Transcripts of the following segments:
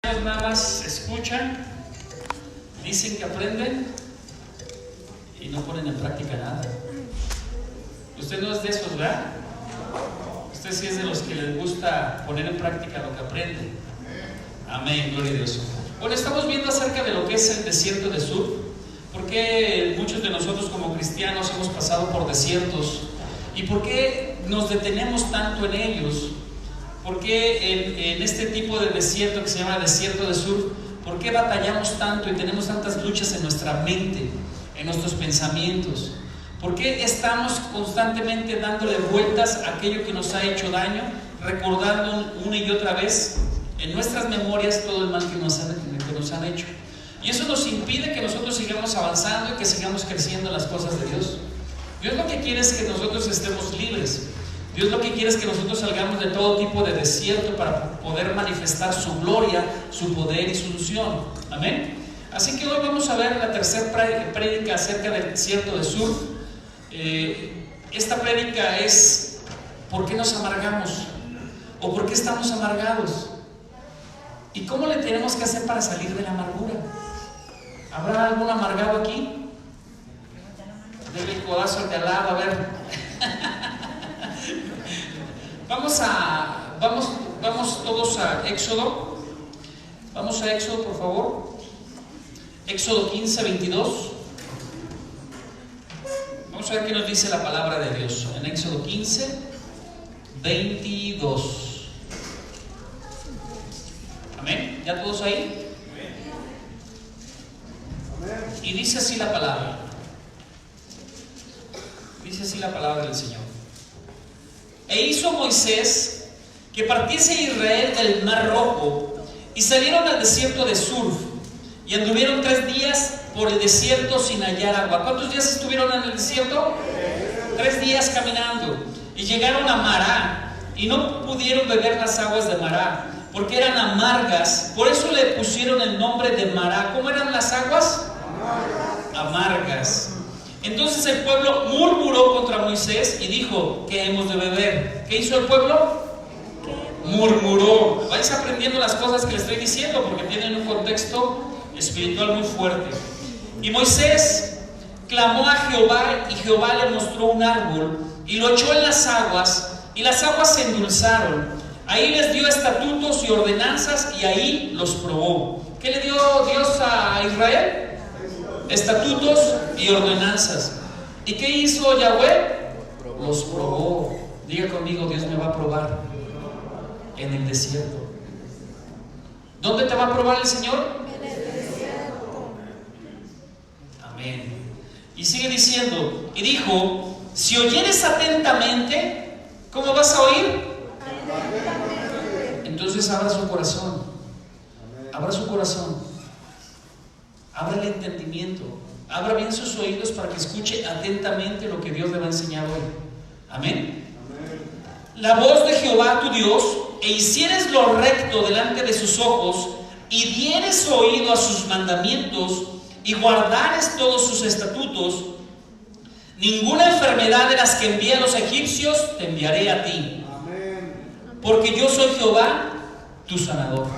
Nada más escuchan, dicen que aprenden y no ponen en práctica nada. Usted no es de esos, ¿verdad? Usted sí es de los que les gusta poner en práctica lo que aprende. Amén, gloria a Dios. Bueno, estamos viendo acerca de lo que es el desierto de Sur, porque muchos de nosotros como cristianos hemos pasado por desiertos y por qué nos detenemos tanto en ellos. ¿Por qué en este tipo de desierto que se llama desierto de Sur, por qué batallamos tanto y tenemos tantas luchas en nuestra mente, en nuestros pensamientos? ¿Por qué estamos constantemente dándole vueltas a aquello que nos ha hecho daño, recordando una y otra vez en nuestras memorias todo el mal que nos han hecho? Y eso nos impide que nosotros sigamos avanzando y que sigamos creciendo en las cosas de Dios. Dios lo que quiere es que nosotros estemos libres. Dios lo que quiere es que nosotros salgamos de todo tipo de desierto para poder manifestar su gloria, su poder y su unción. Amén. Así que hoy vamos a ver la tercera prédica acerca del desierto de Sur. Esta prédica es ¿por qué nos amargamos? ¿O por qué estamos amargados? ¿Y cómo le tenemos que hacer para salir de la amargura? ¿Habrá algún amargado aquí? Dele el codazo al de al lado, a ver. Vamos todos a Éxodo. Vamos a Éxodo, por favor. Éxodo 15, 22. Vamos a ver qué nos dice la palabra de Dios. En Éxodo 15, 22. Amén. ¿Ya todos ahí? Y dice así la palabra. Dice así la palabra del Señor. E hizo Moisés que partiese Israel del mar Rojo, y salieron al desierto de Sur, y anduvieron 3 días por el desierto sin hallar agua. ¿Cuántos días estuvieron en el desierto? 3 días caminando, y llegaron a Mará, y no pudieron beber las aguas de Mará, porque eran amargas. Por eso le pusieron el nombre de Mará. ¿Cómo eran las aguas? Amargas. Entonces el pueblo murmuró contra Moisés y dijo: ¿qué hemos de beber? ¿Qué hizo el pueblo? Murmuró. Vais aprendiendo las cosas que les estoy diciendo porque tienen un contexto espiritual muy fuerte. Y Moisés clamó a Jehová, y Jehová le mostró un árbol y lo echó en las aguas, y las aguas se endulzaron. Ahí les dio estatutos y ordenanzas, y ahí los probó. ¿Qué le dio Dios a Israel? Estatutos y ordenanzas. ¿Y qué hizo Yahweh? Los probó. Diga conmigo: Dios me va a probar en el desierto. ¿Dónde te va a probar el Señor? En el desierto. Amén. Y sigue diciendo, y dijo: si oyeres atentamente, ¿cómo vas a oír? Entonces abra su corazón. Abra su corazón. Abra el entendimiento, abra bien sus oídos para que escuche atentamente lo que Dios le va a enseñar hoy. Amén. La voz de Jehová tu Dios, e hicieres lo recto delante de sus ojos, y dieres oído a sus mandamientos, y guardares todos sus estatutos, ninguna enfermedad de las que envié a los egipcios te enviaré a ti. Porque yo soy Jehová, tu sanador.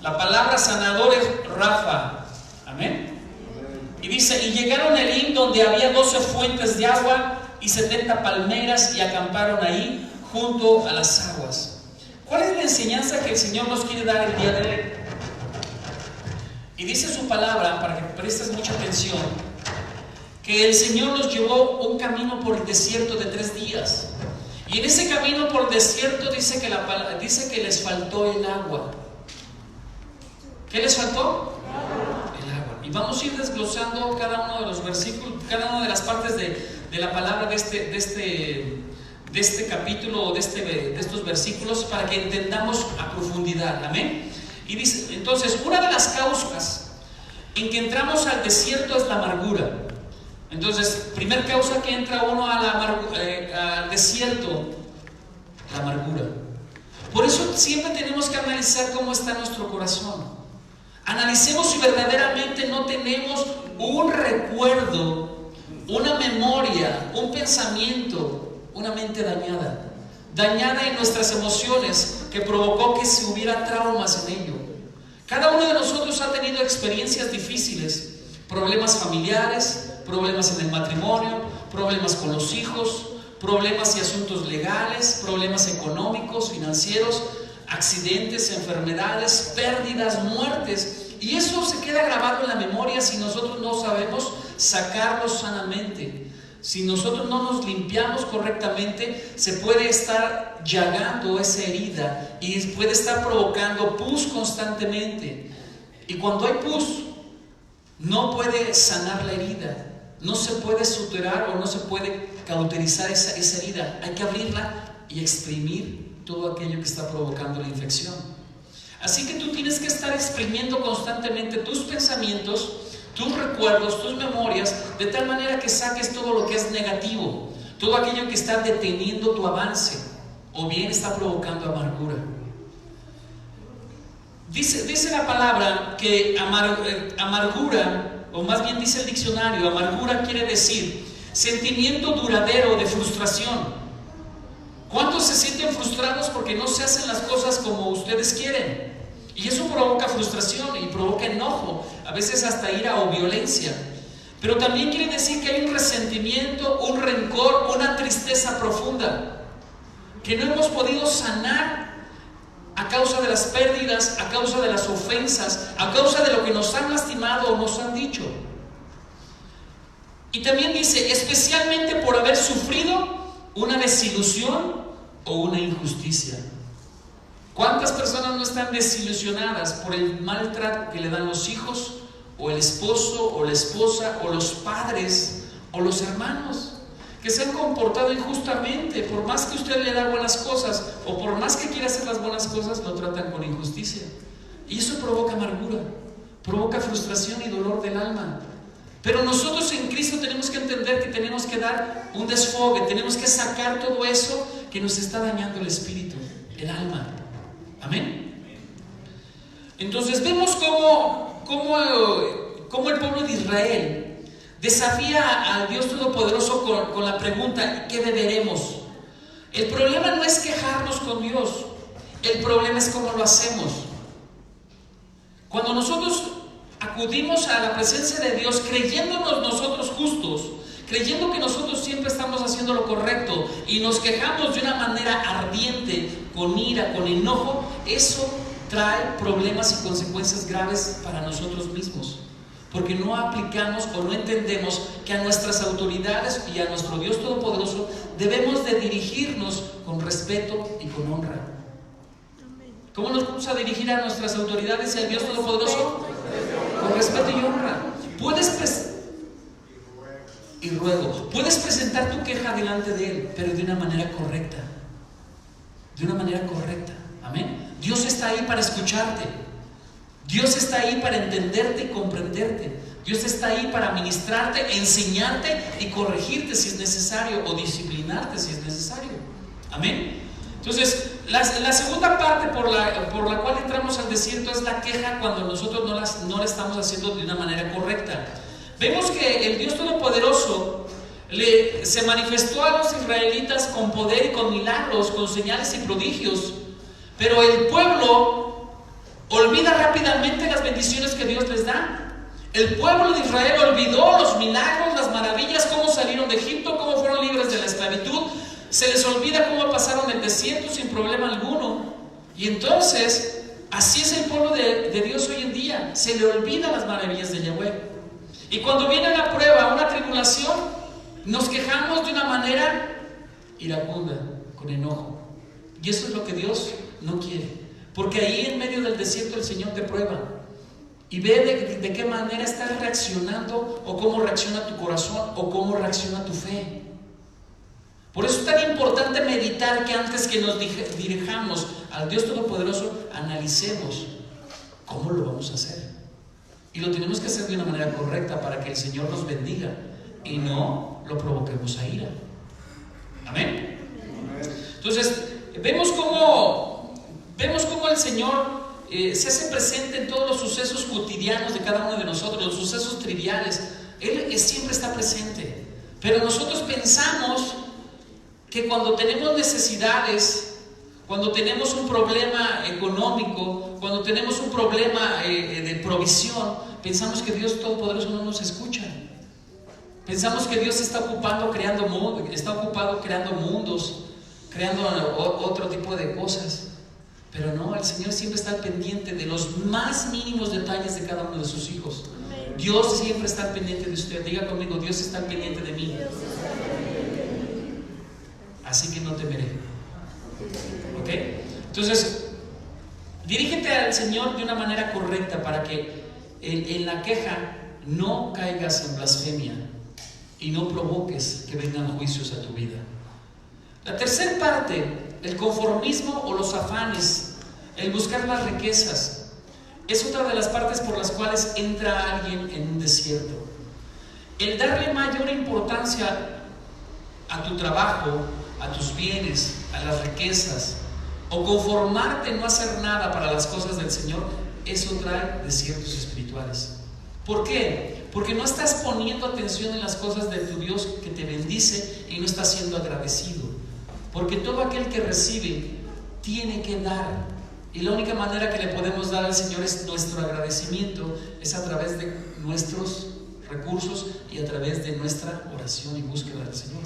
La palabra sanador es Rafa. Amén. Y dice: y llegaron a Elim, donde había 12 fuentes de agua y 70 palmeras, y acamparon ahí junto a las aguas. ¿Cuál es la enseñanza que el Señor nos quiere dar el día de hoy? Y dice su palabra, para que prestes mucha atención, que el Señor nos llevó un camino por el desierto de 3 días. Y en ese camino por el desierto dice que les faltó el agua. ¿Qué les faltó? El agua. Y vamos a ir desglosando cada uno de los versículos, cada una de las partes de la palabra de este capítulo, de estos versículos, para que entendamos a profundidad. Amén. Y dice, entonces, una de las causas en que entramos al desierto es la amargura. Entonces, primer causa que entra uno al desierto, la amargura. Por eso siempre tenemos que analizar cómo está nuestro corazón. Analicemos si verdaderamente no tenemos un recuerdo, una memoria, un pensamiento, una mente dañada en nuestras emociones, que provocó que se hubiera traumas en ello. Cada uno de nosotros ha tenido experiencias difíciles, problemas familiares, problemas en el matrimonio, problemas con los hijos, problemas y asuntos legales, problemas económicos, financieros, accidentes, enfermedades, pérdidas, muertes. Y eso se queda grabado en la memoria si nosotros no sabemos sacarlo sanamente. Si nosotros no nos limpiamos correctamente, se puede estar llagando esa herida y puede estar provocando pus constantemente. Y cuando hay pus, no puede sanar la herida, no se puede suturar o no se puede cauterizar esa herida. Hay que abrirla y exprimir todo aquello que está provocando la infección. Así que tú tienes que estar exprimiendo constantemente tus pensamientos, tus recuerdos, tus memorias, de tal manera que saques todo lo que es negativo, todo aquello que está deteniendo tu avance o bien está provocando amargura. Dice la palabra que amargura, o más bien dice el diccionario, amargura quiere decir sentimiento duradero de frustración. ¿Cuántos se sienten frustrados porque no se hacen las cosas como ustedes quieren? Y eso provoca frustración y provoca enojo, a veces hasta ira o violencia. Pero también quiere decir que hay un resentimiento, un rencor, una tristeza profunda que no hemos podido sanar a causa de las pérdidas, a causa de las ofensas, a causa de lo que nos han lastimado o nos han dicho. Y también dice, especialmente por haber sufrido una desilusión o una injusticia. ¿Cuántas personas no están desilusionadas por el maltrato que le dan los hijos, o el esposo, o la esposa, o los padres, o los hermanos, que se han comportado injustamente? Por más que usted le da buenas cosas, o por más que quiera hacer las buenas cosas, lo tratan con injusticia. Y eso provoca amargura, provoca frustración y dolor del alma. Pero nosotros en Cristo tenemos que entender que tenemos que dar un desfogue, tenemos que sacar todo eso que nos está dañando el espíritu, el alma. Amén. Entonces vemos cómo el pueblo de Israel desafía al Dios Todopoderoso con la pregunta: ¿qué beberemos? El problema no es quejarnos con Dios, el problema es cómo lo hacemos. Cuando nosotros acudimos a la presencia de Dios creyéndonos nosotros justos, creyendo que nosotros siempre estamos haciendo lo correcto y nos quejamos de una manera ardiente, con ira, con enojo, eso trae problemas y consecuencias graves para nosotros mismos, porque no aplicamos o no entendemos que a nuestras autoridades y a nuestro Dios Todopoderoso debemos de dirigirnos con respeto y con honra. ¿Cómo nos vamos a dirigir a nuestras autoridades y al Dios Todopoderoso? Con respeto y honra. Y ruego, puedes presentar tu queja delante de Él, pero de una manera correcta. De una manera correcta. Amén. Dios está ahí para escucharte. Dios está ahí para entenderte y comprenderte. Dios está ahí para ministrarte, enseñarte y corregirte si es necesario, o disciplinarte si es necesario. Amén. Entonces, la segunda parte por la cual entramos al desierto es la queja cuando nosotros no la estamos haciendo de una manera correcta. Vemos que el Dios Todopoderoso se manifestó a los israelitas con poder y con milagros, con señales y prodigios, pero el pueblo olvida rápidamente las bendiciones que Dios les da. El pueblo de Israel olvidó los milagros, las maravillas, cómo salieron de Egipto, cómo fueron libres de la esclavitud. Se les olvida cómo pasaron el desierto sin problema alguno. Y entonces, así es el pueblo de Dios hoy en día. Se le olvidan las maravillas de Yahweh. Y cuando viene la prueba, una tribulación, nos quejamos de una manera iracunda, con enojo. Y eso es lo que Dios no quiere. Porque ahí en medio del desierto el Señor te prueba y ve de qué manera estás reaccionando, o cómo reacciona tu corazón, o cómo reacciona tu fe. Por eso es tan importante meditar, que antes que nos dirijamos al Dios Todopoderoso, analicemos cómo lo vamos a hacer. Y lo tenemos que hacer de una manera correcta para que el Señor nos bendiga y no lo provoquemos a ira. Amén. Entonces, vemos cómo el Señor se hace presente en todos los sucesos cotidianos de cada uno de nosotros, los sucesos triviales. Él siempre está presente. Pero nosotros pensamos que cuando tenemos necesidades cuando tenemos un problema económico, cuando tenemos un problema de provisión, pensamos que Dios Todopoderoso no nos escucha. Pensamos que Dios está ocupado creando mundos, creando otro tipo de cosas. Pero no, el Señor siempre está al pendiente de los más mínimos detalles de cada uno de sus hijos. Dios siempre está al pendiente de usted. Diga conmigo, Dios está al pendiente de mí. Así que no temeré. ¿Ok? Entonces, dirígete al Señor de una manera correcta para que en la queja no caigas en blasfemia y no provoques que vengan juicios a tu vida. La tercera parte, el conformismo o los afanes, el buscar las riquezas, es otra de las partes por las cuales entra alguien en un desierto. El darle mayor importancia a tu trabajo, a tus bienes, a las riquezas, o conformarte en no hacer nada para las cosas del Señor, eso trae desiertos espirituales. ¿Por qué? Porque no estás poniendo atención en las cosas de tu Dios que te bendice y no estás siendo agradecido. Porque todo aquel que recibe tiene que dar, y la única manera que le podemos dar al Señor es nuestro agradecimiento, es a través de nuestros recursos y a través de nuestra oración y búsqueda del Señor.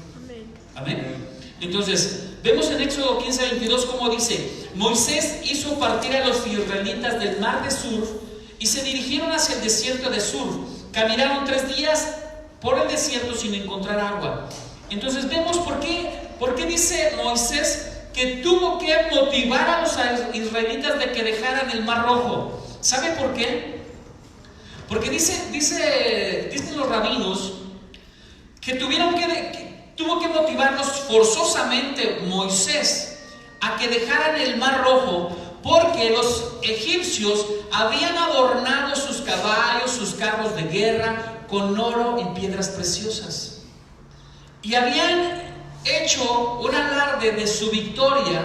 Amén. Entonces, vemos en Éxodo 15:22 como dice: Moisés hizo partir a los israelitas del mar de Sur y se dirigieron hacia el desierto de Sur. Caminaron 3 días por el desierto sin encontrar agua. Entonces vemos por qué dice Moisés que tuvo que motivar a los israelitas de que dejaran el mar rojo. ¿Sabe por qué? Porque dicen los rabinos que tuvo que motivarlos forzosamente Moisés a que dejaran el mar rojo, porque los egipcios habían adornado sus caballos, sus carros de guerra con oro y piedras preciosas, y habían hecho un alarde de su victoria,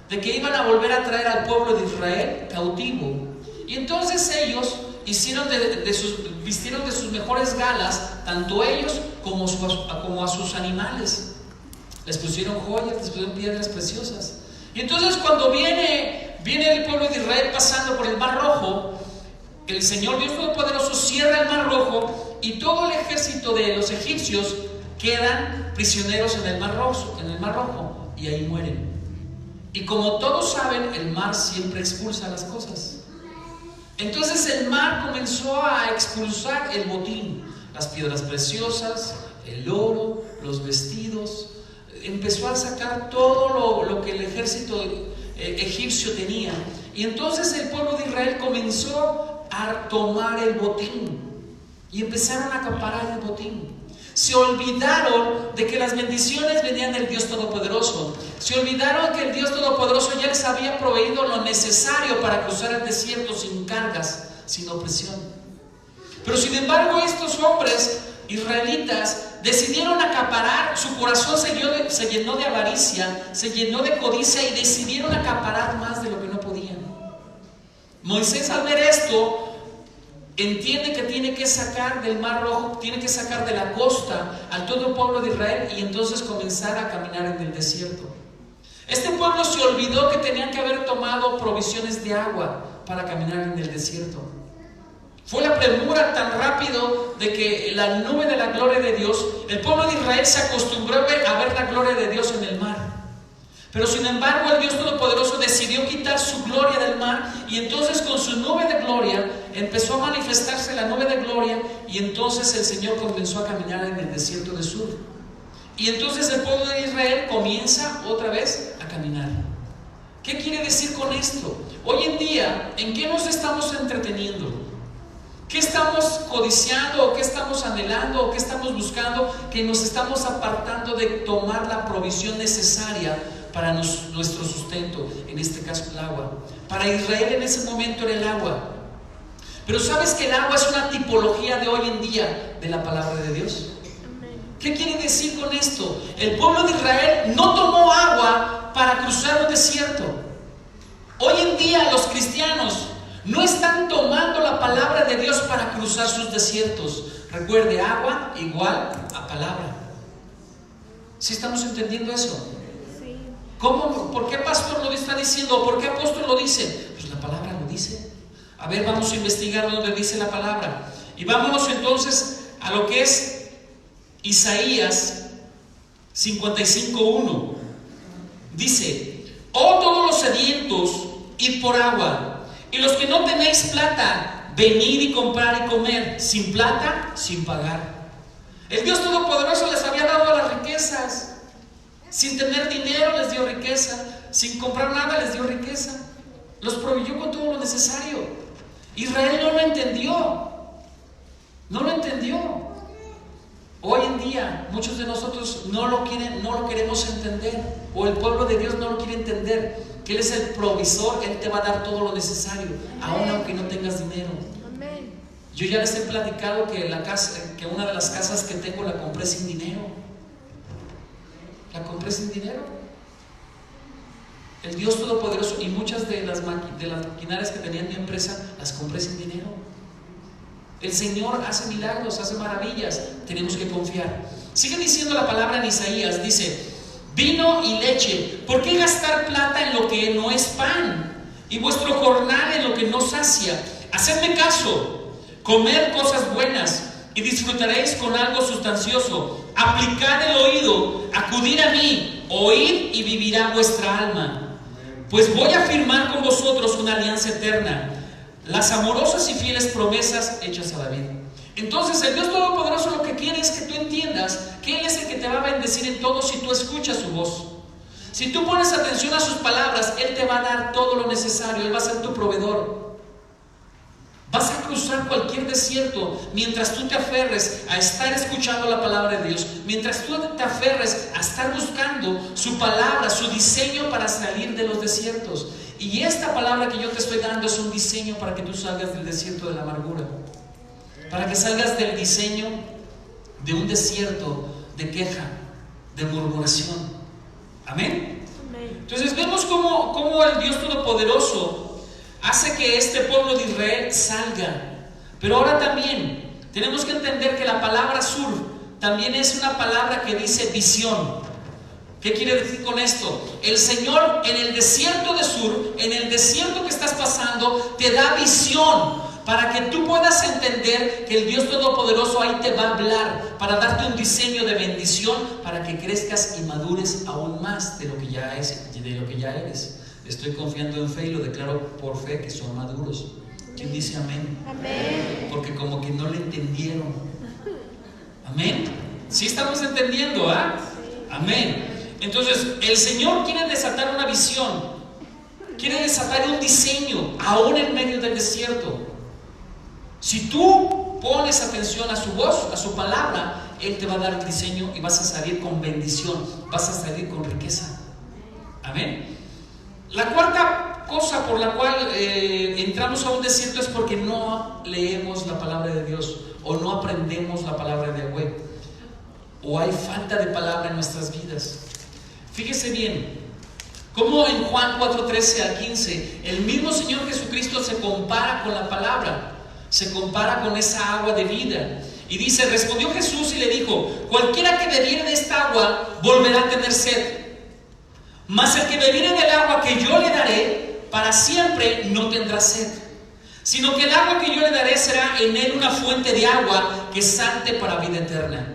de que iban a volver a traer al pueblo de Israel cautivo. Y entonces ellos vistieron de sus mejores galas, tanto ellos como a sus animales. Les pusieron joyas, les pusieron piedras preciosas. Y entonces cuando viene el pueblo de Israel pasando por el mar rojo, el Señor Dios Todopoderoso cierra el mar rojo y todo el ejército de los egipcios quedan prisioneros en el mar rojo y ahí mueren. Y como todos saben, el mar siempre expulsa las cosas. Entonces el mar comenzó a expulsar el botín, las piedras preciosas, el oro, los vestidos. Empezó a sacar todo lo que el ejército egipcio tenía. Y entonces el pueblo de Israel comenzó a tomar el botín y empezaron a acaparar el botín. Se olvidaron de que las bendiciones venían del Dios Todopoderoso. Se olvidaron que el Dios Todopoderoso ya les había proveído lo necesario para cruzar el desierto sin cargas, sin opresión. Pero sin embargo, estos hombres israelitas decidieron acaparar. Su corazón se llenó de avaricia, se llenó de codicia y decidieron acaparar más de lo que no podían. Moisés, al ver esto, entiende que tiene que sacar del mar rojo, tiene que sacar de la costa al todo el pueblo de Israel y entonces comenzar a caminar en el desierto. Este pueblo se olvidó que tenían que haber tomado provisiones de agua para caminar en el desierto. Fue la premura tan rápido de que la nube de la gloria de Dios, el pueblo de Israel se acostumbró a ver la gloria de Dios en el mar. Pero sin embargo el Dios Todopoderoso decidió quitar su gloria del mar, y entonces con su nube de gloria empezó a manifestarse la nube de gloria, y entonces el Señor comenzó a caminar en el desierto de Sur. Y entonces el pueblo de Israel comienza otra vez a caminar. ¿Qué quiere decir con esto? Hoy en día, ¿en qué nos estamos entreteniendo? ¿Qué estamos codiciando o qué estamos anhelando o qué estamos buscando, que nos estamos apartando de tomar la provisión necesaria para nuestro sustento? En este caso el agua. Para Israel en ese momento era el agua. Pero ¿sabes que el agua es una tipología de hoy en día de la palabra de Dios? ¿Qué quiere decir con esto? El pueblo de Israel no tomó agua para cruzar un desierto. Hoy en día los cristianos no están tomando la palabra de Dios para cruzar sus desiertos. Recuerde, agua igual a palabra. ¿Sí estamos entendiendo eso? Sí. ¿Cómo? ¿Por qué pastor lo está diciendo? ¿Por qué apóstol lo dice? Pues la palabra lo dice. A ver, vamos a investigar dónde dice la palabra. Y vámonos entonces a lo que es Isaías 55:1. Dice: oh todos los sedientos, id por agua, y los que no tenéis plata, venid y comprar y comer, sin plata, sin pagar. El Dios Todopoderoso les había dado las riquezas. Sin tener dinero les dio riqueza, sin comprar nada les dio riqueza, los proveyó con todo lo necesario. Israel no lo entendió, no lo entendió. Hoy en día muchos de nosotros no lo queremos entender, o el pueblo de Dios no lo quiere entender, que Él es el provisor, Él te va a dar todo lo necesario, aun aunque no tengas dinero. Yo ya les he platicado que una de las casas que tengo la compré sin dinero. La compré sin dinero. El Dios Todopoderoso, y muchas de las maquinarias que tenía en mi empresa las compré sin dinero. El Señor hace milagros, hace maravillas. Tenemos que confiar. Sigue diciendo la palabra en Isaías, dice: vino y leche, ¿por qué gastar plata en lo que no es pan? Y vuestro jornal en lo que no sacia. Hacedme caso, comed cosas buenas y disfrutaréis con algo sustancioso. Aplicad el oído, acudid a mí, oíd y vivirá vuestra alma. Pues voy a firmar con vosotros una alianza eterna, las amorosas y fieles promesas hechas a David. Entonces el Dios Todopoderoso lo que quiere es que tú entiendas que Él es el que te va a bendecir en todo si tú escuchas su voz. Si tú pones atención a sus palabras, Él te va a dar todo lo necesario, Él va a ser tu proveedor. Vas a cruzar cualquier desierto mientras tú te aferres a estar escuchando la palabra de Dios, mientras tú te aferres a estar buscando su palabra, su diseño para salir de los desiertos. Y esta palabra que yo te estoy dando es un diseño para que tú salgas del desierto de la amargura, para que salgas del diseño de un desierto de queja, de murmuración. Amén. Entonces vemos cómo el Dios Todopoderoso hace que este pueblo de Israel salga. Pero ahora también tenemos que entender que la palabra sur también es una palabra que dice visión. ¿Qué quiere decir con esto? El Señor en el desierto de Sur, en el desierto que estás pasando, te da visión para que tú puedas entender que el Dios Todopoderoso ahí te va a hablar, para darte un diseño de bendición, para que crezcas y madures aún más de lo que ya eres. Estoy confiando en fe y lo declaro por fe que son maduros. ¿Quién dice amén? Amén. Porque como que no le entendieron. Amén. ¿Sí estamos entendiendo? Amén. Entonces el Señor quiere desatar una visión, quiere desatar un diseño aún en medio del desierto. Si tú pones atención a su voz, a su palabra, Él te va a dar el diseño y vas a salir con bendición, vas a salir con riqueza. Amén. La cuarta cosa por la cual entramos a un desierto es porque no leemos la palabra de Dios o no aprendemos la palabra de Yahweh, o hay falta de palabra en nuestras vidas. Fíjese bien cómo en Juan 4:13 al 15 el mismo Señor Jesucristo se compara con la palabra, se compara con esa agua de vida. Y dice: respondió Jesús y le dijo: cualquiera que bebiere de esta agua volverá a tener sed, mas el que bebiere del agua que yo le daré para siempre no tendrá sed, sino que el agua que yo le daré será en él una fuente de agua que salte para vida eterna.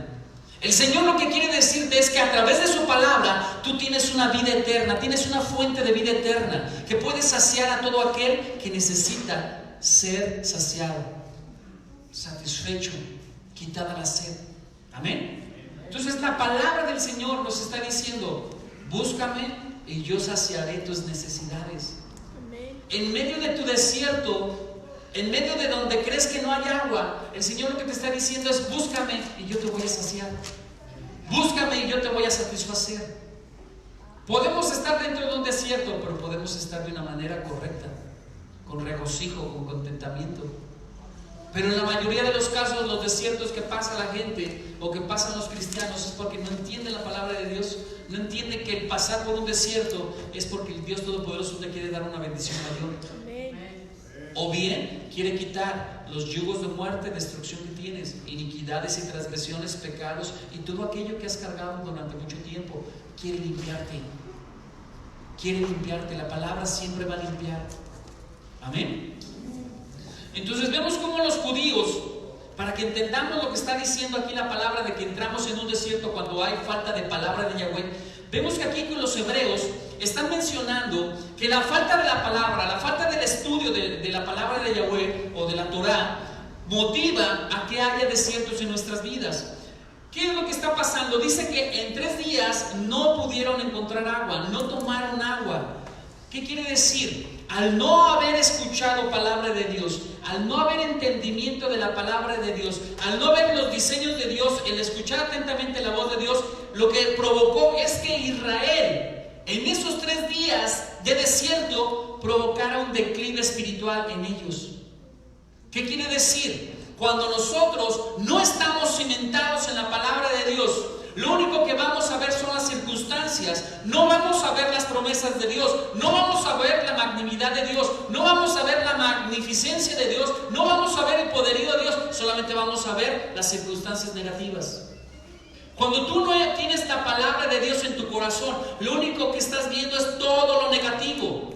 El Señor lo que quiere decirte es que a través de su palabra tú tienes una vida eterna, tienes una fuente de vida eterna que puede saciar a todo aquel que necesita ser saciado, satisfecho, quitada la sed. Amén. Entonces la palabra del Señor nos está diciendo: búscame y yo saciaré tus necesidades. Amén. En medio de tu desierto, en medio de donde crees que no hay agua, el Señor lo que te está diciendo es: búscame y yo te voy a saciar. Búscame y yo te voy a satisfacer. Podemos estar dentro de un desierto, pero podemos estar de una manera correcta, con regocijo, con contentamiento. Pero en la mayoría de los casos, los desiertos que pasa la gente o que pasan los cristianos es porque no entienden la palabra de Dios, no entienden que el pasar por un desierto es porque el Dios Todopoderoso te quiere dar una bendición mayor. O bien quiere quitar los yugos de muerte, destrucción que tienes, iniquidades y transgresiones, pecados y todo aquello que has cargado durante mucho tiempo. Quiere limpiarte. quiere limpiarte. La palabra siempre va a limpiar. Amén. Entonces vemos cómo los judíos, para que entendamos lo que está diciendo aquí la palabra de que entramos en un desierto cuando hay falta de palabra de Yahweh, vemos que aquí con los hebreos están mencionando que la falta de la palabra, la falta del estudio de la palabra de Yahweh o de la Torah, motiva a que haya desiertos en nuestras vidas. ¿Qué es lo que está pasando? Dice que en 3 días no pudieron encontrar agua, no tomaron agua. ¿Qué quiere decir? Al no haber escuchado palabra de Dios, al no haber entendimiento de la palabra de Dios, al no ver los diseños de Dios, el escuchar atentamente la voz de Dios, lo que provocó es que Israel, en esos 3 días de desierto, provocara un declive espiritual en ellos. ¿Qué quiere decir? Cuando nosotros no estamos cimentados en la palabra de Dios, lo único que vamos a ver son las circunstancias. No vamos a ver las promesas de Dios, no vamos a ver la magnanimidad de Dios, no vamos a ver la magnificencia de Dios, no vamos a ver el poderío de Dios, solamente vamos a ver las circunstancias negativas. Cuando tú no tienes la palabra de Dios en tu corazón, lo único que estás viendo es todo lo negativo,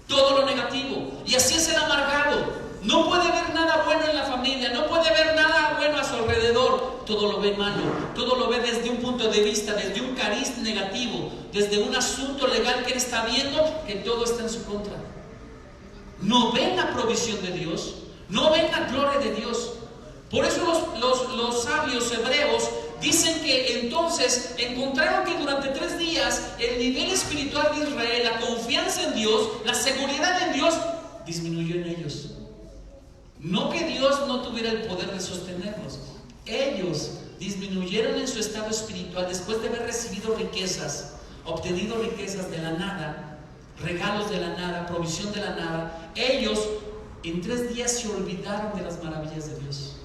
todo lo negativo. Y así es el amargado. No puede ver nada bueno en la familia, no puede ver nada bueno a su alrededor. Todo lo ve malo, todo lo ve desde un punto de vista, desde un cariz negativo, desde un asunto legal que él está viendo que todo está en su contra. No ven la provisión de Dios, no ven la gloria de Dios. Por eso los sabios hebreos dicen que entonces encontraron que durante 3 días el nivel espiritual de Israel, la confianza en Dios, la seguridad en Dios, disminuyó en ellos. No que Dios no tuviera el poder de sostenerlos. Ellos disminuyeron en su estado espiritual después de haber recibido riquezas, obtenido riquezas de la nada, regalos de la nada, provisión de la nada. Ellos en 3 días se olvidaron de las maravillas de Dios.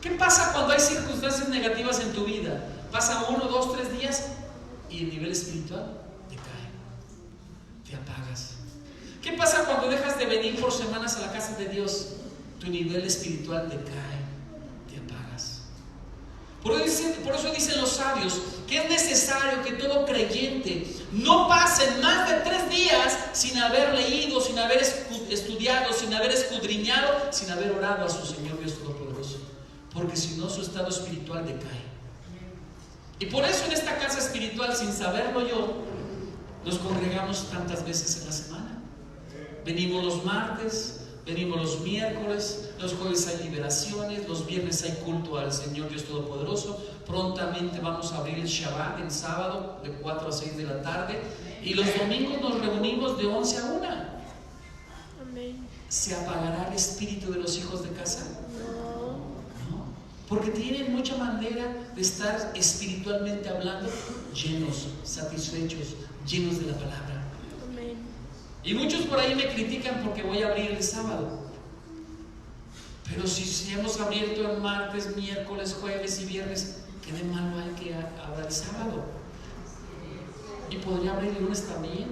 ¿Qué pasa cuando hay circunstancias negativas en tu vida? Pasa 1, 2, 3 días y el nivel espiritual te cae, te apagas. ¿Qué pasa cuando dejas de venir por semanas a la casa de Dios? Tu nivel espiritual te cae, te apagas. Por eso dicen los sabios que es necesario que todo creyente no pase más de 3 días sin haber leído, sin haber estudiado, sin haber escudriñado, sin haber orado a su Señor Dios Todopoderoso, porque si no su estado espiritual decae. Y por eso en esta casa espiritual, sin saberlo yo, nos congregamos tantas veces en la semana. Venimos los martes, venimos los miércoles, los jueves hay liberaciones, los viernes hay culto al Señor Dios Todopoderoso. Prontamente vamos a abrir el Shabbat el sábado de 4 a 6 de la tarde, y los domingos nos reunimos de 11 a 1. Amén. ¿Se apagará el espíritu de los hijos de casa? No, porque tienen mucha manera de estar espiritualmente hablando llenos, satisfechos, llenos de la palabra. Y muchos por ahí me critican porque voy a abrir el sábado. Pero si hemos abierto el martes, miércoles, jueves y viernes, ¿qué de malo hay que abra el sábado? Y podría abrir el lunes también.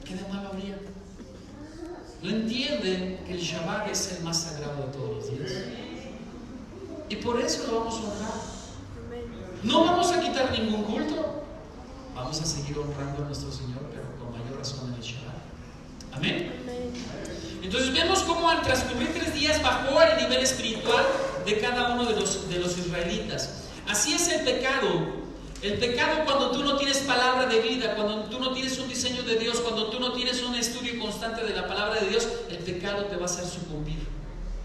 ¿Qué de malo habría? No entienden que el Shabbat es el más sagrado de todos los días. Y por eso lo vamos a honrar. No vamos a quitar ningún culto. Vamos a seguir honrando a nuestro Señor, pero con mayor razón en el Shabbat. Amén. Entonces vemos cómo al transcurrir 3 días bajó el nivel espiritual de cada uno de los israelitas. Así es el pecado. El pecado, cuando tú no tienes palabra de vida, cuando tú no tienes un diseño de Dios, cuando tú no tienes un estudio constante de la palabra de Dios, el pecado te va a hacer sucumbir.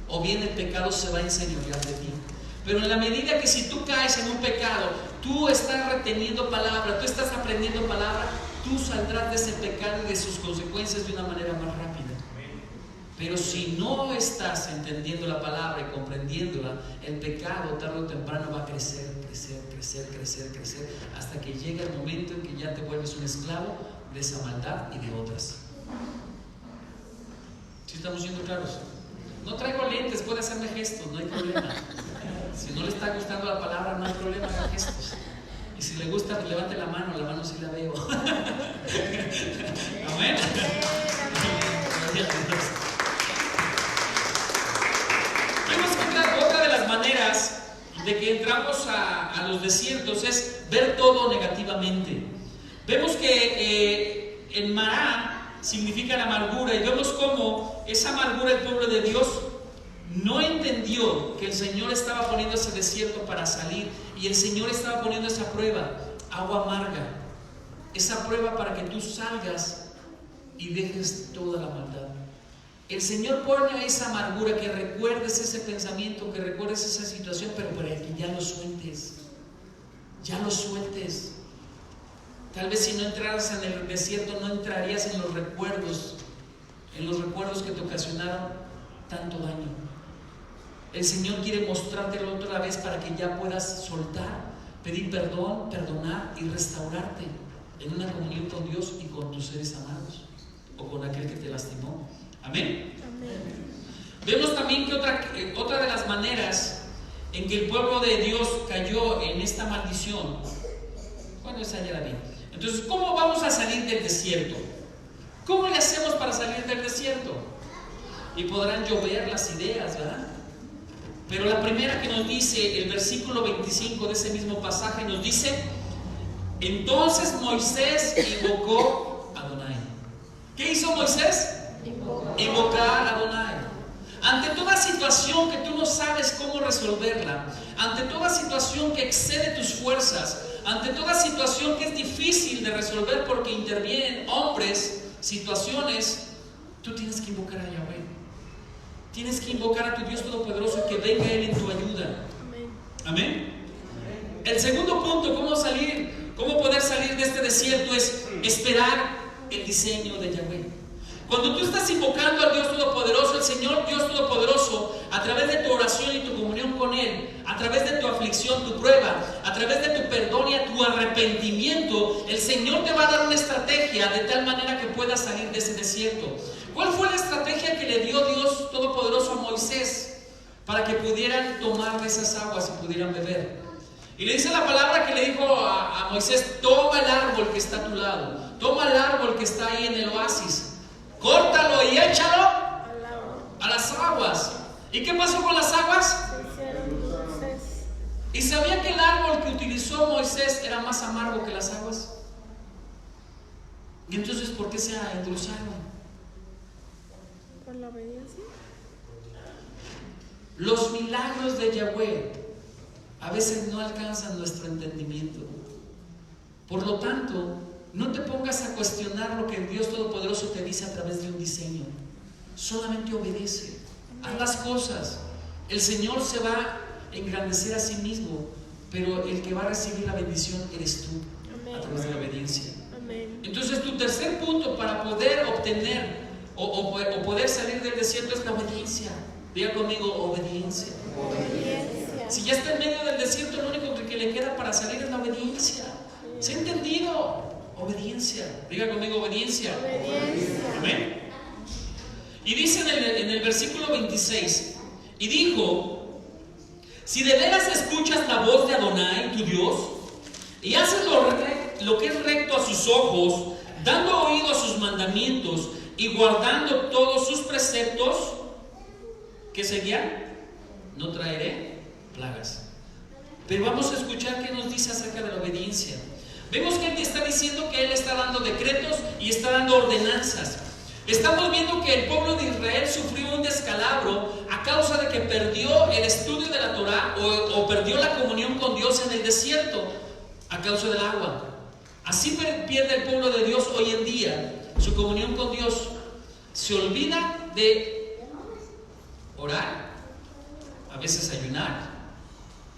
O bien el pecado se va a enseñorear de ti. Pero en la medida que si tú caes en un pecado, tú estás reteniendo palabra, tú estás aprendiendo palabra, tú saldrás de ese pecado y de sus consecuencias de una manera más rápida. Pero si no estás entendiendo la palabra y comprendiéndola, el pecado tarde o temprano va a crecer, hasta que llega el momento en que ya te vuelves un esclavo de esa maldad y de otras. ¿Sí estamos siendo claros? No traigo lentes, puede hacerme gestos, no hay problema. Si no le está gustando la palabra, no hay problema, haga gestos. Y si le gusta, pues levante la mano sí la veo. Amén. Vemos que otra de las maneras de que entramos a los desiertos es ver todo negativamente. Vemos que en Mará significa la amargura, y vemos cómo esa amargura el pueblo de Dios no entendió que el Señor estaba poniendo ese desierto para salir, y el Señor estaba poniendo esa prueba, agua amarga, esa prueba para que tú salgas y dejes toda la maldad. El Señor pone esa amargura, que recuerdes ese pensamiento, que recuerdes esa situación, pero para que ya lo sueltes, ya lo sueltes. Tal vez si no entraras en el desierto, no entrarías en los recuerdos que te ocasionaron tanto daño. El Señor quiere mostrártelo otra vez para que ya puedas soltar, pedir perdón, perdonar y restaurarte en una comunión con Dios y con tus seres amados, o con aquel que te lastimó. Amén. Amén. Vemos también que otra de las maneras en que el pueblo de Dios cayó en esta maldición, bueno, esa ya la vi. Entonces, ¿cómo vamos a salir del desierto? ¿Cómo le hacemos para salir del desierto? Y podrán llover las ideas, ¿verdad? Pero la primera que nos dice el versículo 25 de ese mismo pasaje, nos dice: entonces Moisés invocó a Adonai. ¿Qué hizo Moisés? Invocar a Adonai. Ante toda situación que tú no sabes cómo resolverla, ante toda situación que excede tus fuerzas, ante toda situación que es difícil de resolver porque intervienen hombres, situaciones, tú tienes que invocar a Yahweh. Tienes que invocar a tu Dios Todopoderoso, que venga Él en tu ayuda. Amén. El segundo punto, cómo poder salir de este desierto, es esperar el diseño de Yahweh. Cuando tú estás invocando al Dios Todopoderoso, el Señor Dios Todopoderoso, a través de tu oración y tu comunión con Él, a través de tu aflicción, tu prueba, a través de tu perdón y tu arrepentimiento, el Señor te va a dar una estrategia de tal manera que puedas salir de ese desierto. ¿Cuál fue la estrategia que le dio Dios Todopoderoso a Moisés para que pudieran tomar de esas aguas y pudieran beber? Y le dice la palabra que le dijo a Moisés: toma el árbol que está a tu lado, toma el árbol que está ahí en el oasis, córtalo y échalo a las aguas. ¿Y qué pasó con las aguas? ¿Y sabía que el árbol que utilizó Moisés era más amargo que las aguas? ¿Y entonces por qué se endulzaron? ¿Por la obediencia? Los milagros de Yahweh a veces no alcanzan nuestro entendimiento. Por lo tanto, no te pongas a cuestionar lo que el Dios Todopoderoso te dice a través de un diseño. Solamente obedece, haz las cosas. El Señor se va a engrandecer a sí mismo, pero el que va a recibir la bendición eres tú. Amén. A través de la obediencia. Amén. Entonces, tu tercer punto para poder obtener o poder salir del desierto es la obediencia. Diga conmigo: obediencia. Obediencia. Si ya está en medio del desierto, lo único que le queda para salir es la obediencia. ¿Se ha entendido? Obediencia. Diga conmigo: obediencia. Obediencia. Amén. Y dice en el versículo 26: y dijo: si de veras escuchas la voz de Adonai, tu Dios, y haces lo que es recto a sus ojos, dando oído a sus mandamientos y guardando todos sus preceptos, ¿qué seguían? No traeré plagas. Pero vamos a escuchar qué nos dice acerca de la obediencia. Vemos que Él está diciendo que Él está dando decretos y está dando ordenanzas. Estamos viendo que el pueblo de Israel sufrió un descalabro a causa de que perdió el estudio de la Torah o perdió la comunión con Dios en el desierto a causa del agua. Así pierde el pueblo de Dios hoy en día su comunión con Dios. Se olvida de orar, a veces ayunar,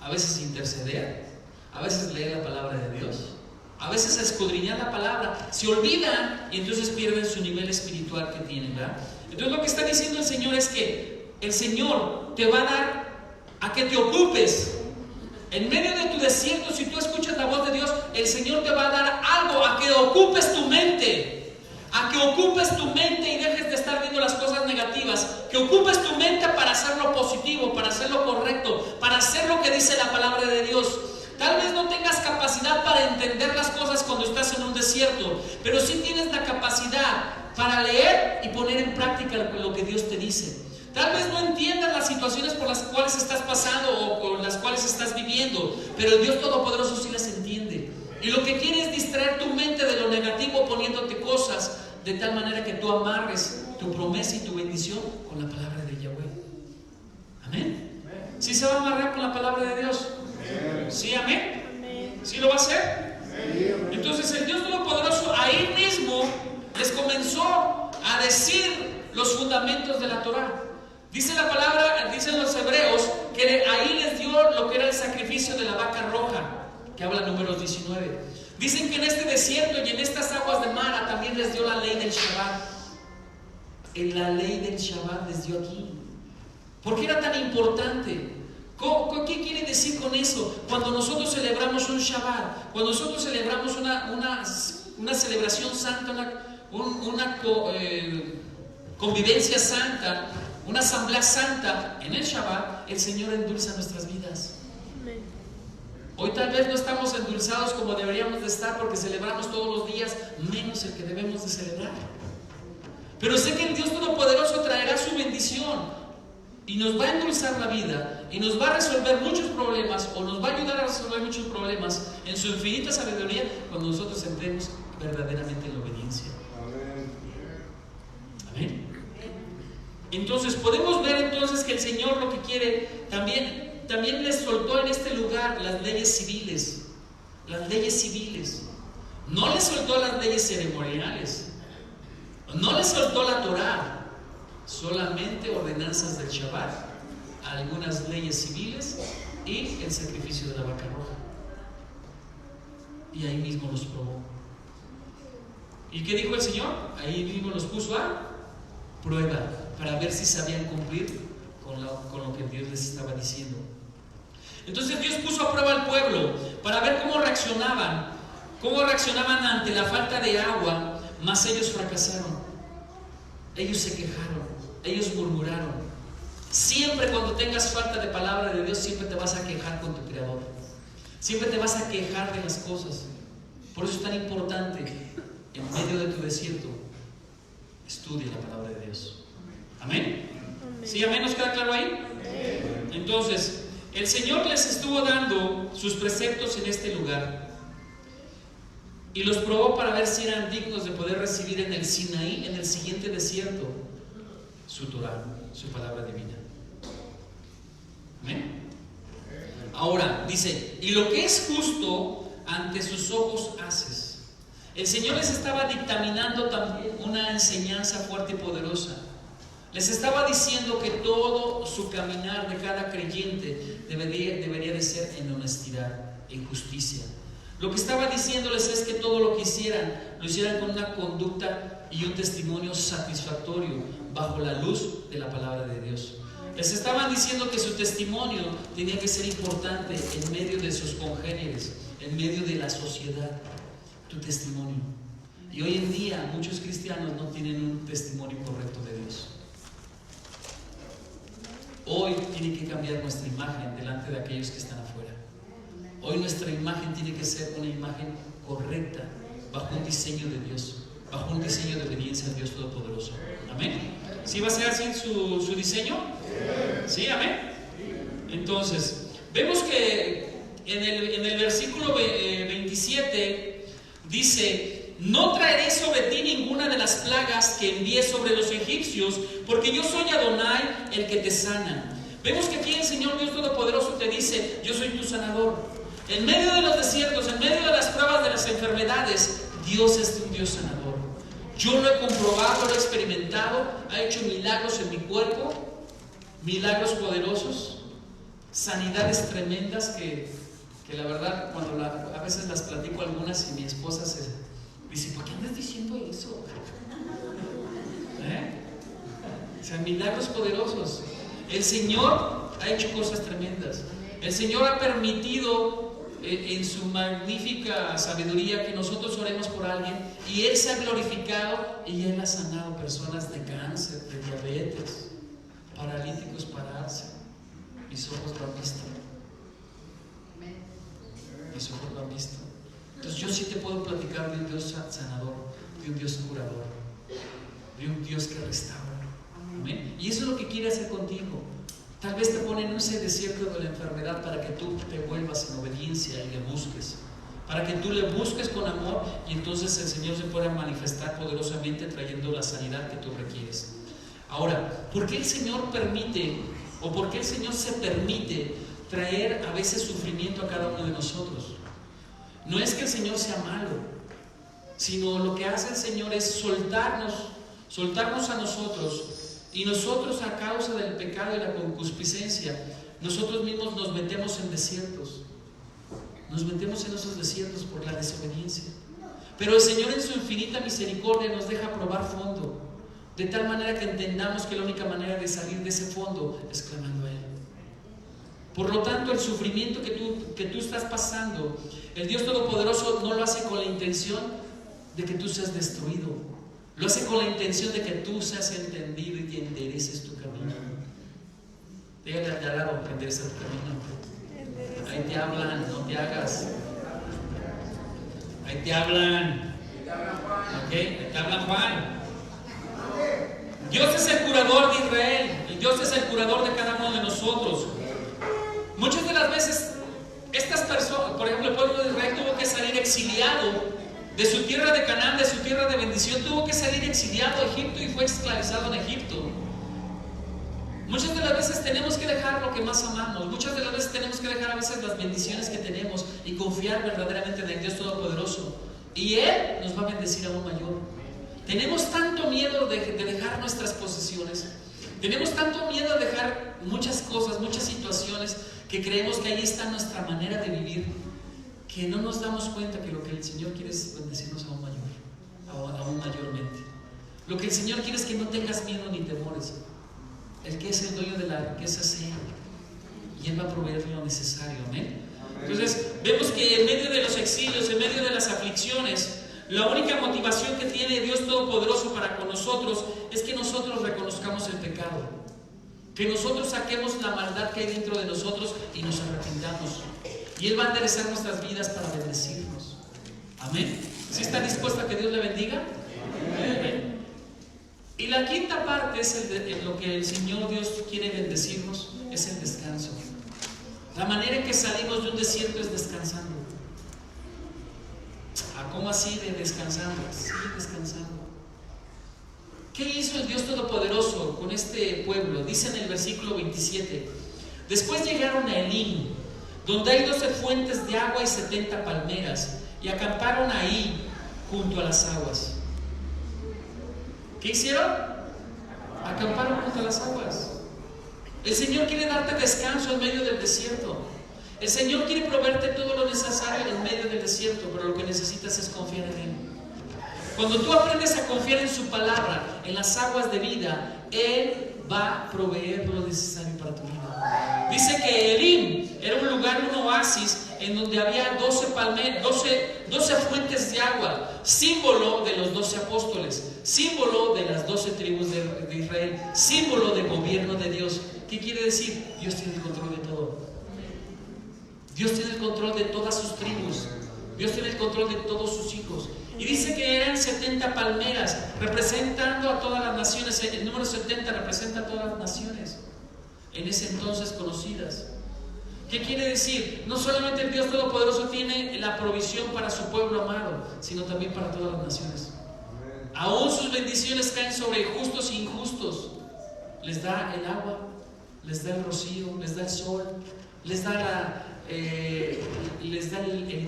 a veces interceder, a veces leer la palabra de Dios, a veces escudriñar la palabra. Se olvidan y entonces pierden su nivel espiritual que tienen, ¿verdad? Entonces lo que está diciendo el Señor es que el Señor te va a dar a que te ocupes. En medio de tu desierto, si tú escuchas la voz de Dios, el Señor te va a dar algo, a que ocupes tu mente, a que ocupes tu mente y dejes de estar viendo las cosas negativas, que ocupes tu mente para hacer lo positivo, para hacer lo correcto, para hacer lo que dice la palabra de Dios. Tal vez no tengas capacidad para entender las cosas cuando estás en un desierto, pero sí tienes la capacidad para leer y poner en práctica lo que Dios te dice. Tal vez no entiendas las situaciones por las cuales estás pasando o por las cuales estás viviendo, pero el Dios Todopoderoso sí las entiende. Y lo que quiere es distraer tu mente de lo negativo poniéndote cosas de tal manera que tú amarres tu promesa y tu bendición con la palabra de Yahweh. Amén. ¿Sí se va a amarrar con la palabra de Dios? ¿Sí, amén? ¿Sí lo va a hacer? Entonces el Dios Todopoderoso ahí mismo les comenzó a decir los fundamentos de la Torah. Dice la palabra, dicen los hebreos, que ahí les dio lo que era el sacrificio de la vaca roja, que habla Números 19. Dicen que en este desierto y en estas aguas de Mara también les dio la ley del Shabbat. En la ley del Shabbat les dio aquí. ¿Por qué era tan importante? ¿Qué quiere decir con eso? Cuando nosotros celebramos un Shabbat, cuando nosotros celebramos una celebración santa, una convivencia santa, una asamblea santa en el Shabbat, el Señor endulza nuestras vidas. Hoy tal vez no estamos endulzados como deberíamos de estar porque celebramos todos los días, menos el que debemos de celebrar. Pero sé que el Dios Todopoderoso traerá su bendición y nos va a endulzar la vida y nos va a resolver muchos problemas, o nos va a ayudar a resolver muchos problemas en su infinita sabiduría cuando nosotros entremos verdaderamente en la obediencia. Amén. Entonces podemos ver entonces que el Señor lo que quiere también les soltó en este lugar las leyes civiles. Las leyes civiles. No les soltó las leyes ceremoniales. No les soltó la Torah. Solamente ordenanzas del Shabbat, algunas leyes civiles y el sacrificio de la vaca roja. Y ahí mismo los probó. ¿Y qué dijo el Señor? Ahí mismo los puso a prueba para ver si sabían cumplir con lo que Dios les estaba diciendo. Entonces Dios puso a prueba al pueblo para ver cómo reaccionaban ante la falta de agua, mas ellos fracasaron. Ellos se quejaron, ellos murmuraron. Siempre cuando tengas falta de palabra de Dios, siempre te vas a quejar con tu Creador. Siempre te vas a quejar de las cosas. Por eso es tan importante, en medio de tu desierto, estudie la palabra de Dios. ¿Amén? ¿Sí, amén? ¿Nos queda claro ahí? Entonces, el Señor les estuvo dando sus preceptos en este lugar y los probó para ver si eran dignos de poder recibir en el Sinaí, en el siguiente desierto, su Torah, su palabra divina. ¿Amén? Ahora, dice, y lo que es justo ante sus ojos haces. El Señor les estaba dictaminando también una enseñanza fuerte y poderosa. Les estaba diciendo que todo su caminar de cada creyente debería de ser en honestidad, en justicia. Lo que estaba diciéndoles es que todo lo que hicieran, lo hicieran con una conducta y un testimonio satisfactorio bajo la luz de la palabra de Dios. Les estaban diciendo que su testimonio tenía que ser importante en medio de sus congéneres, en medio de la sociedad. Tu testimonio. Y hoy en día muchos cristianos no tienen un testimonio correcto de Dios. Hoy tiene que cambiar nuestra imagen delante de aquellos que están afuera. Hoy nuestra imagen tiene que ser una imagen correcta, bajo un diseño de Dios, bajo un diseño de obediencia al Dios Todopoderoso. ¿Amén? ¿Sí va a ser así su diseño? ¿Sí? ¿Amén? Entonces, vemos que en el versículo 27 dice: no traeré sobre ti ninguna de las plagas que envié sobre los egipcios, porque yo soy Adonai, el que te sana. Vemos que aquí el Señor Dios Todopoderoso te dice: yo soy tu sanador. En medio de los desiertos, en medio de las pruebas, de las enfermedades, Dios es un Dios sanador. Yo lo he comprobado, lo he experimentado, ha hecho milagros en mi cuerpo, milagros poderosos, sanidades tremendas que la verdad, cuando a veces las platico algunas y mi esposa se dice: ¿por qué andas diciendo eso? O sea, milagros poderosos. El Señor ha hecho cosas tremendas. El Señor ha permitido en su magnífica sabiduría que nosotros oremos por alguien y Él se ha glorificado y Él ha sanado personas de cáncer, de diabetes, paralíticos pararse. Mis ojos lo han visto. Mis ojos lo han visto. Entonces yo sí te puedo platicar de un Dios sanador, de un Dios curador, de un Dios que restaura. Amén. Y eso es lo que quiere hacer contigo. Tal vez te pone en ese desierto de la enfermedad para que tú te vuelvas en obediencia y le busques, para que tú le busques con amor y entonces el Señor se pueda manifestar poderosamente trayendo la sanidad que tú requieres. Ahora, ¿por qué el Señor permite o por qué el Señor se permite traer a veces sufrimiento a cada uno de nosotros? No es que el Señor sea malo, sino lo que hace el Señor es soltarnos a nosotros, y nosotros, a causa del pecado y la concupiscencia, nosotros mismos nos metemos en desiertos. Nos metemos en esos desiertos por la desobediencia. Pero el Señor, en su infinita misericordia, nos deja probar fondo, de tal manera que entendamos que la única manera de salir de ese fondo es clamando a Él. Por lo tanto, el sufrimiento que tú estás pasando, el Dios Todopoderoso no lo hace con la intención de que tú seas destruido. Lo hace con la intención de que tú seas entendido y te endereces tu camino. Dígale al de al lado que endereza tu camino. Ahí te hablan, no te hagas. Ahí te hablan. ¿Ok? Ahí te hablan Juan. Dios es el curador de Israel. Y Dios es el curador de cada uno de nosotros. Muchas de las veces, estas personas, por ejemplo, el pueblo de Israel tuvo que salir exiliado de su tierra de Canaán, de su tierra de bendición. Tuvo que salir exiliado a Egipto y fue esclavizado en Egipto. Muchas de las veces tenemos que dejar lo que más amamos. Muchas de las veces tenemos que dejar a veces las bendiciones que tenemos y confiar verdaderamente en el Dios Todopoderoso. Y Él nos va a bendecir aún mayor. Tenemos tanto miedo de dejar nuestras posesiones. Tenemos tanto miedo de dejar muchas cosas, muchas situaciones, que creemos que ahí está nuestra manera de vivir, que no nos damos cuenta que lo que el Señor quiere es bendecirnos aún mayormente. Lo que el Señor quiere es que no tengas miedo ni temores. El que es el dueño de la riqueza es Él, y Él va a proveer lo necesario. Amén. Entonces vemos que en medio de los exilios, en medio de las aflicciones, la única motivación que tiene Dios Todopoderoso para con nosotros es que nosotros reconozcamos el pecado, que nosotros saquemos la maldad que hay dentro de nosotros y nos arrepintamos, y Él va a enderezar nuestras vidas para bendecirnos. Amén. ¿Sí está dispuesto a que Dios le bendiga? Amén. Y la quinta parte es lo que el Señor Dios quiere bendecirnos, es el descanso. La manera en que salimos de un desierto es descansando. ¿Cómo así de descansando? Sí, descansando. ¿Qué hizo el Dios Todopoderoso con este pueblo? Dice en el versículo 27: después llegaron a Elim, donde hay 12 fuentes de agua y 70 palmeras, y acamparon ahí junto a las aguas. ¿Qué hicieron? Acamparon junto a las aguas. El Señor quiere darte descanso en medio del desierto. El Señor quiere proveerte todo lo necesario en medio del desierto, pero lo que necesitas es confiar en Él. Cuando tú aprendes a confiar en su palabra, en las aguas de vida, Él va a proveer lo necesario para tu vida. Dice que Elim era un lugar, un oasis, en donde había 12 fuentes de agua, símbolo de los 12 apóstoles, símbolo de las 12 tribus de Israel, símbolo del gobierno de Dios. ¿Qué quiere decir? Dios tiene el control de todo. Dios tiene el control de todas sus tribus. Dios tiene el control de todos sus hijos. Y dice que eran 70 palmeras, representando a todas las naciones. El número 70 representa a todas las naciones en ese entonces conocidas. ¿Qué quiere decir? No solamente el Dios Todopoderoso tiene la provisión para su pueblo amado, sino también para todas las naciones. Aún sus bendiciones caen sobre justos e injustos. Les da el agua, les da el rocío, les da el sol, les da el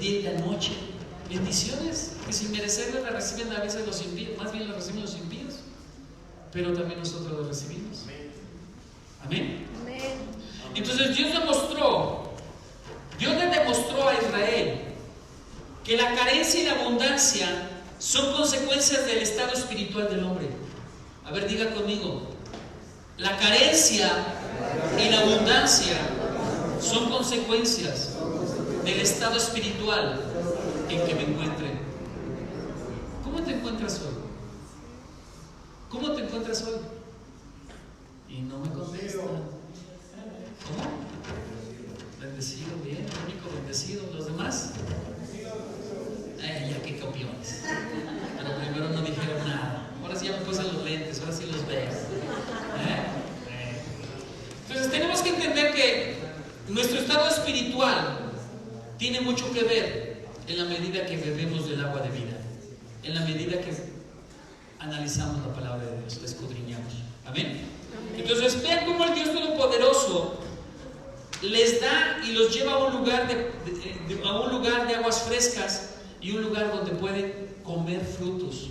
día y la noche. Bendiciones que sin merecerlas las reciben a veces los impíos, más bien las reciben los impíos, pero también nosotros las recibimos. Amén. Amén. Entonces Dios le demostró a Israel que la carencia y la abundancia son consecuencias del estado espiritual del hombre. A ver, diga conmigo: la carencia y la abundancia son consecuencias del estado espiritual en que me encuentre. ¿Cómo te encuentras hoy? ¿Cómo te encuentras hoy? Y no me contesta. ¿Cómo? Bendecido, bien, el único bendecido. ¿Los demás? Ya qué copiones. Pero primero no dijeron nada. Ahora sí ya me puse los lentes, ahora sí los veo. Entonces tenemos que entender que nuestro estado espiritual tiene mucho que ver en la medida que bebemos del agua de vida, en la medida que analizamos la palabra de Dios, la escudriñamos. Amén. Entonces vean cómo el Dios Todopoderoso les da y los lleva a un lugar de aguas frescas y un lugar donde pueden comer frutos,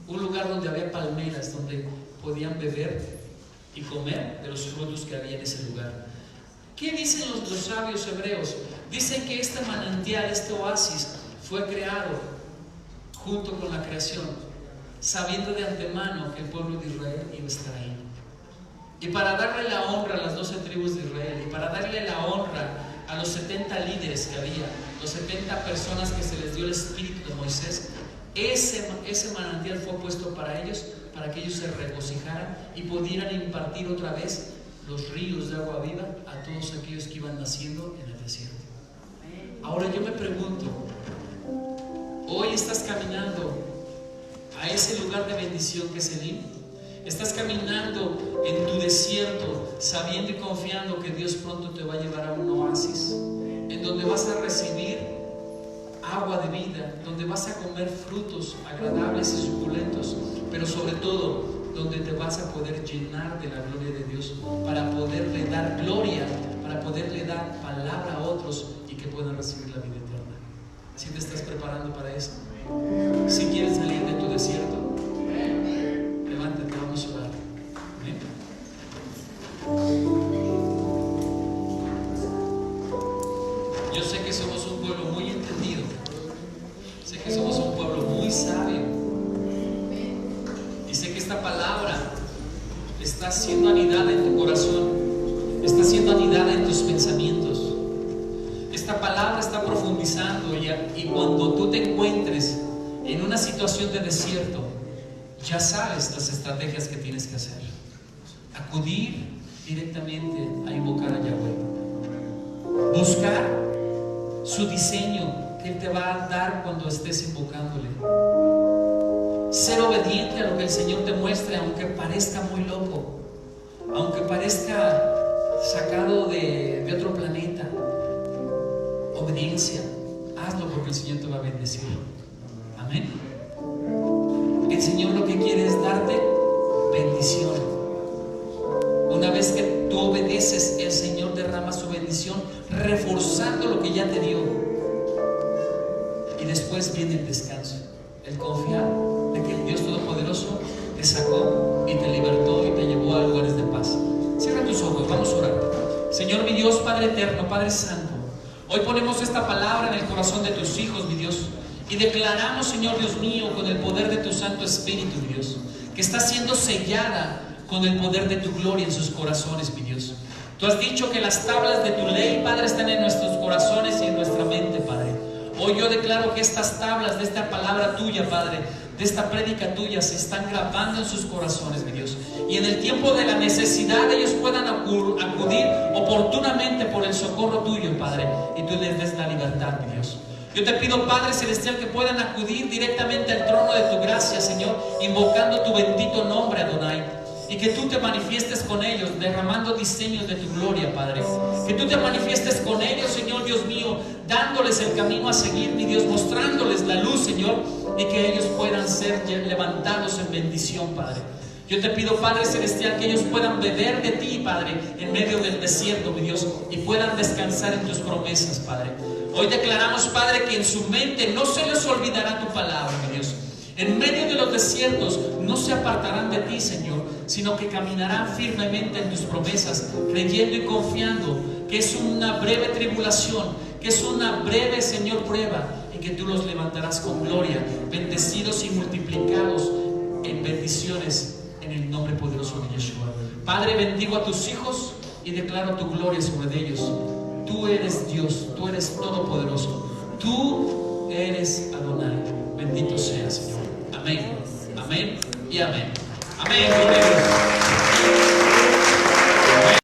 un lugar donde había palmeras, donde podían beber y comer de los frutos que había en ese lugar. ¿Qué dicen los sabios hebreos? Dicen que este manantial, este oasis, fue creado junto con la creación, sabiendo de antemano que el pueblo de Israel iba a estar ahí. Y para darle la honra a las 12 tribus de Israel, y para darle la honra a los 70 líderes que había, los 70 personas que se les dio el espíritu de Moisés, ese manantial fue puesto para ellos, para que ellos se regocijaran y pudieran impartir otra vez los ríos de agua viva a todos aquellos que iban naciendo en el desierto. Ahora yo me pregunto, hoy estás caminando a ese lugar de bendición que es Elim. Estás caminando en tu desierto, sabiendo y confiando que Dios pronto te va a llevar a un oasis, en donde vas a recibir agua de vida, donde vas a comer frutos agradables y suculentos, pero sobre todo donde te vas a poder llenar de la gloria de Dios, para poderle dar gloria, para poderle dar palabra a otros y que puedan recibir la vida eterna. ¿Sí te estás preparando para eso? Si quieres salir de tu desierto, levántate, vamos a orar. ¿Amén? Yo sé que somos un pueblo muy entendido, sé que somos un pueblo muy sabio, y sé que esta palabra está siendo anidada en tu corazón, está siendo anidada en tus pensamientos. Esta palabra está profundizando, y cuando tú te encuentres en una situación de desierto, ya sabes las estrategias que tienes que hacer. Acudir directamente a invocar a Yahweh, buscar su diseño que Él te va a dar cuando estés invocándole, ser obediente a lo que el Señor te muestre, aunque parezca muy loco, aunque parezca sacado de otro planeta. Obediencia, hazlo porque el Señor te va a bendecir. Amén. El Señor lo que quiere es darte bendición. Una vez que tú obedeces, el Señor derrama su bendición, reforzando lo que ya te dio. Y después viene el descanso, el confiar de que el Dios Todopoderoso te sacó y te libertó y te llevó a lugares de paz. Cierra tus ojos, vamos a orar. Señor mi Dios, Padre eterno, Padre santo, hoy ponemos esta palabra en el corazón de tus hijos, mi Dios, y declaramos, Señor Dios mío, con el poder de tu Santo Espíritu, mi Dios, que está siendo sellada con el poder de tu gloria en sus corazones, mi Dios. Tú has dicho que las tablas de tu ley, Padre, están en nuestros corazones y en nuestra mente, Padre. Hoy yo declaro que estas tablas de esta palabra tuya, Padre, de esta prédica tuya, se están grabando en sus corazones, mi Dios, y en el tiempo de la necesidad ellos puedan acudir oportunamente por el socorro tuyo, Padre, y tú les des la libertad, mi Dios. Yo te pido, Padre Celestial, que puedan acudir directamente al trono de tu gracia, Señor, invocando tu bendito nombre, Adonai, y que tú te manifiestes con ellos, derramando diseños de tu gloria, Padre. Que tú te manifiestes con ellos, Señor Dios mío, dándoles el camino a seguir, mi Dios, mostrándoles la luz, Señor, y que ellos puedan ser levantados en bendición, Padre. Yo te pido, Padre Celestial, que ellos puedan beber de ti, Padre, en medio del desierto, mi Dios, y puedan descansar en tus promesas, Padre. Hoy declaramos, Padre, que en su mente no se les olvidará tu palabra, mi Dios. En medio de los desiertos no se apartarán de ti, Señor, sino que caminarán firmemente en tus promesas, creyendo y confiando que es una breve tribulación, que es una breve, Señor, prueba, y que tú los levantarás con gloria, bendecidos y multiplicados en bendiciones, en el nombre poderoso de Yeshua. Padre, bendigo a tus hijos y declaro tu gloria sobre ellos. Tú eres Dios, tú eres todopoderoso, tú eres Adonai. Bendito sea, Señor. Amén, amén y amén. Amén.